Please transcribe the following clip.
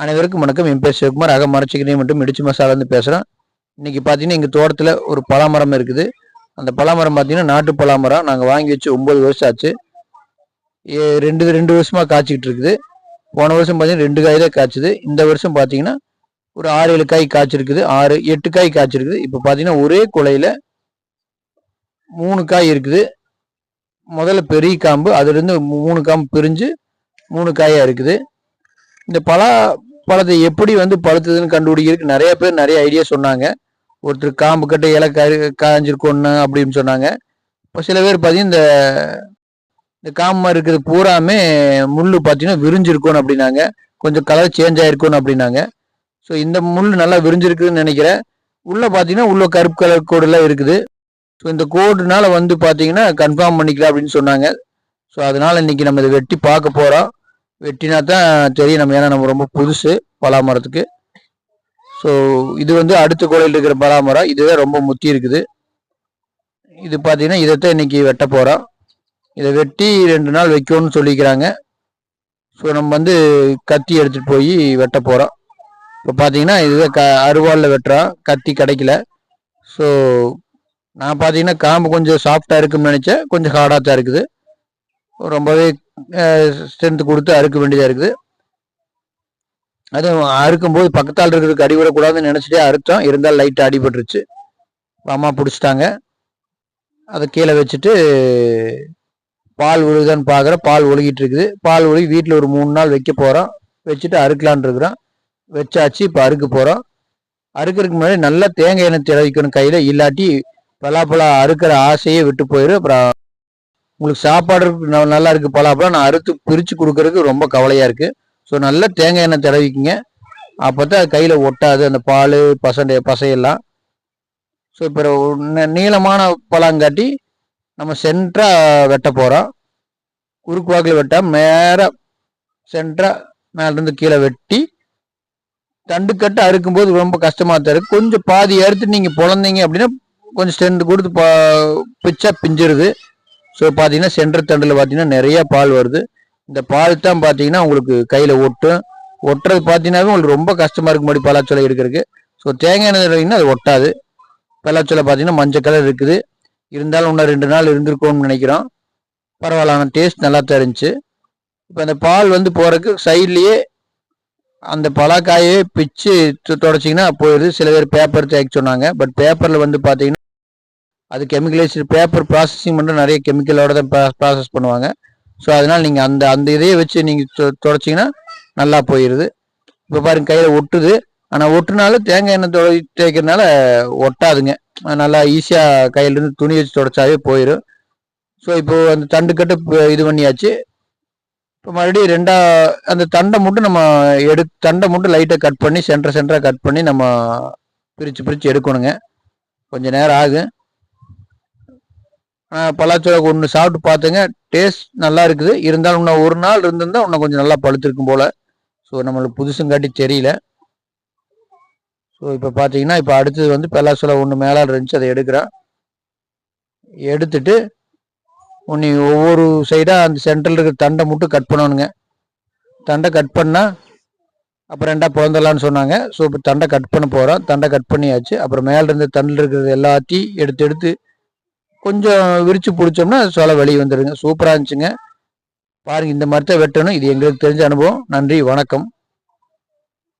அனைவருக்கும் வணக்கம். என் பேர் சிவகுமார். மரச்சிக்கனி மற்றும் இடிச்சு மசாலாந்து பேசுகிறேன். இன்றைக்கி பார்த்தீங்கன்னா எங்கள் தோட்டத்தில் ஒரு பலாமரம் இருக்குது. அந்த பலாமரம் பார்த்தீங்கன்னா நாட்டு பலாமரம். நாங்கள் வாங்கி வச்சு 9 வருஷம் ஆச்சு. ரெண்டு வருஷமாக காய்ச்சிக்கிட்டு இருக்குது. போன வருஷம் பார்த்தீங்கன்னா 2 காய் தான் காய்ச்சுது. இந்த வருஷம் பார்த்தீங்கன்னா ஒரு 6-7 காய் காய்ச்சிருக்குது. 6-8 காய் காய்ச்சிருக்குது. இப்போ பார்த்தீங்கன்னா ஒரே குலையில் 3 காய் இருக்குது. முதல்ல பெரிய காம்பு, அதுலேருந்து 3 காம்பு பிரிஞ்சு 3 காயாக இருக்குது. இந்த பழத்தை எப்படி பழுத்ததுன்னு கண்டுபிடிக்கிறதுக்கு நிறைய பேர் நிறைய ஐடியா சொன்னாங்க. ஒருத்தர் காம்பு கட்ட இலை காய்ஞ்சிருக்கோன்னு அப்படின்னு சொன்னாங்க. இப்போ சில பேர் பார்த்தீங்கன்னா இந்த காம்பு இருக்கிறது பூராமே முள் பார்த்தீங்கன்னா விரிஞ்சிருக்கணும் அப்படின்னாங்க. கொஞ்சம் கலர் சேஞ்ச் ஆயிருக்கணும் அப்படின்னாங்க. ஸோ இந்த முள் நல்லா விரிஞ்சிருக்குதுன்னு நினைக்கிறேன். உள்ளே பார்த்தீங்கன்னா உள்ள கருப்பு கலர் கோடுலாம் இருக்குது. ஸோ இந்த கோடுனால பார்த்தீங்கன்னா கன்ஃபார்ம் பண்ணிக்கலாம் அப்படின்னு சொன்னாங்க. ஸோ அதனால இன்னைக்கு நம்ம இதை வெட்டி பார்க்க போகிறோம். வெட்டினா தான் தெரியும் நம்ம, ஏன்னா நம்ம ரொம்ப புதுசு பலாமரத்துக்கு. ஸோ இது அடுத்த கோலையில் இருக்கிற பலாமரம். இதுவே ரொம்ப முத்தி இருக்குது. இது பார்த்தீங்கன்னா இதைத்தான் இன்னைக்கு வெட்ட போகிறோம். இதை வெட்டி 2 நாள் வைக்கணும்னு சொல்லிக்கிறாங்க. ஸோ நம்ம கத்தி எடுத்துகிட்டு போய் வெட்ட போகிறோம். இப்போ பார்த்தீங்கன்னா இதுவே அருவாளில் வெட்டுறோம், கத்தி கிடைக்கல. ஸோ நான் பார்த்தீங்கன்னா காம்பு கொஞ்சம் சாஃப்டாக இருக்குன்னு நினச்சேன். கொஞ்சம் ஹார்டாக தான் இருக்குது. ரொம்பவே ஸ்ட்ரென்த் கொடுத்து அறுக்க வேண்டியதாக இருக்குது. அதுவும் அறுக்கும்போது பக்கத்தால் இருக்கிறதுக்கு அடிபடக்கூடாதுன்னு நினச்சிட்டே அறுத்தோம். இருந்தாலும் லைட்டாக அடிபட்டுருச்சு. அம்மா பிடிச்சிட்டாங்க. அதை கீழே வச்சுட்டு பால் ஒழுகுதான்னு பார்க்குறோம். பால் ஒழுகிட்டு இருக்குது. பால் ஒழுகி வீட்டில் ஒரு 3 நாள் வைக்க போகிறோம். வச்சுட்டு அறுக்கலான் இருக்கிறோம். வச்சாச்சு. இப்போ அறுக்க போகிறோம். அறுக்கிறதுக்கு முன்னாடி நல்லா தேங்காய் எண்ணெய் திளவிக்கணும் கையில். இல்லாட்டி பலாப்பழம் அறுக்கிற ஆசையே விட்டு போயிடும். அப்புறம் உங்களுக்கு சாப்பாடு நல்லா இருக்குது பலாப்பழம், நான் அறுத்து பிரித்து கொடுக்கறதுக்கு ரொம்ப கவலையாக இருக்குது. ஸோ நல்லா தேங்காய் எண்ணெய் தடவிக்கிங்க. அப்போ தான் கையில் ஒட்டாது அந்த பால் பசையெல்லாம். ஸோ இப்போ நீளமான பழங்காட்டி நம்ம சென்டராக வெட்ட போகிறோம். குறுக்கு வாக்கில் வெட்டால் மேலே சென்டராக மேலேருந்து கீழே வெட்டி தண்டு கட்டு அறுக்கும்போது ரொம்ப கஷ்டமாக தான் இருக்குது. கொஞ்சம் பாதி அறுத்து நீங்கள் பிறந்தீங்க அப்படின்னா கொஞ்சம் ஸ்ட்ரென்த் கொடுத்து பிச்சா பிஞ்சிருது. ஸோ பார்த்தீங்கன்னா சென்டர் தண்டில் பார்த்தீங்கன்னா நிறைய பால் வருது. இந்த பால் தான் பார்த்தீங்கன்னா உங்களுக்கு கையில் ஒட்டுறது பார்த்தீங்கன்னாவே உங்களுக்கு ரொம்ப கஷ்டமாக இருக்கும் மாதிரி பலாச்சோலை எடுக்கிறதுக்கு. ஸோ தேங்காய் எண்ணெய் அது ஒட்டாது. பலாச்சோலை பார்த்தீங்கன்னா மஞ்சள் கலர் இருக்குது. இருந்தாலும் இன்னும் 2 நாள் இருந்திருக்கும்னு நினைக்கிறோம். பரவாயில்ல, ஆனால் டேஸ்ட் நல்லா தான் இருந்துச்சு. இப்போ அந்த பால் போகிறதுக்கு சைட்லேயே அந்த பலாக்காயே பிச்சு தொடச்சிங்கன்னா போயிடுது. சில பேர் பேப்பர் தேய்க்க சொன்னாங்க. பட் பேப்பரில் பார்த்தீங்கன்னா அது கெமிக்கலைஸ்டு பேப்பர் ப்ராசஸிங் பண்ணுற நிறைய கெமிக்கலோட தான் ப்ராசஸ் பண்ணுவாங்க. ஸோ அதனால் நீங்கள் அந்த இதையே வச்சு நீங்கள் தொடச்சிங்கன்னா நல்லா போயிடுது. இப்போ பாருங்க கையில் ஒட்டுது. ஆனால் ஒட்டுனாலும் தேங்காய் எண்ணெய் தேய்க்கிறதுனால ஒட்டாதுங்க. நல்லா ஈஸியாக கையிலேருந்து துணி வச்சு தொடச்சாவே போயிடும். ஸோ இப்போது அந்த தண்டு கட்டு இது பண்ணியாச்சு. இப்போ மறுபடியும் அந்த தண்டை மட்டும் நம்ம தண்டை மட்டும் லைட்டாக கட் பண்ணி சென்டராக கட் பண்ணி நம்ம பிரித்து எடுக்கணுங்க. கொஞ்சம் நேரம் ஆகும். பலாச்சோலை ஒன்று சாப்பிட்டு பார்த்துங்க. டேஸ்ட் நல்லா இருக்குது. இருந்தாலும் இன்னும் 1 நாள் இருந்திருந்தால் இன்னும் கொஞ்சம் நல்லா பழுத்திருக்கும் போல். ஸோ நம்மளுக்கு புதுசுங்காட்டி தெரியல. ஸோ இப்போ பார்த்தீங்கன்னா இப்போ அடுத்தது பலாச்சோலை ஒன்று மேலே இருந்துச்சு, அதை எடுக்கிறேன். எடுத்துட்டு ஒவ்வொரு சைடாக அந்த சென்ட்ரல் இருக்கிற தண்டை மட்டும் கட் பண்ணணுங்க. தண்டை கட் பண்ணால் அப்புறம் 2 பிறந்தலான்னு சொன்னாங்க. ஸோ இப்போ தண்டை கட் பண்ண போகிறோம். தண்டை கட் பண்ணியாச்சு. அப்புறம் மேலே இருந்த தண்டில் இருக்கிறது எல்லாத்தையும் எடுத்து கொஞ்சம் விரிச்சு பிடிச்சோம்னா சோலை வெளியே வந்துடுங்க. சூப்பராக இருந்துச்சுங்க. பாருங்கள், இந்த மாதிரி தான் வெட்டணும். இது எங்களுக்கு தெரிஞ்ச அனுபவம். நன்றி, வணக்கம்.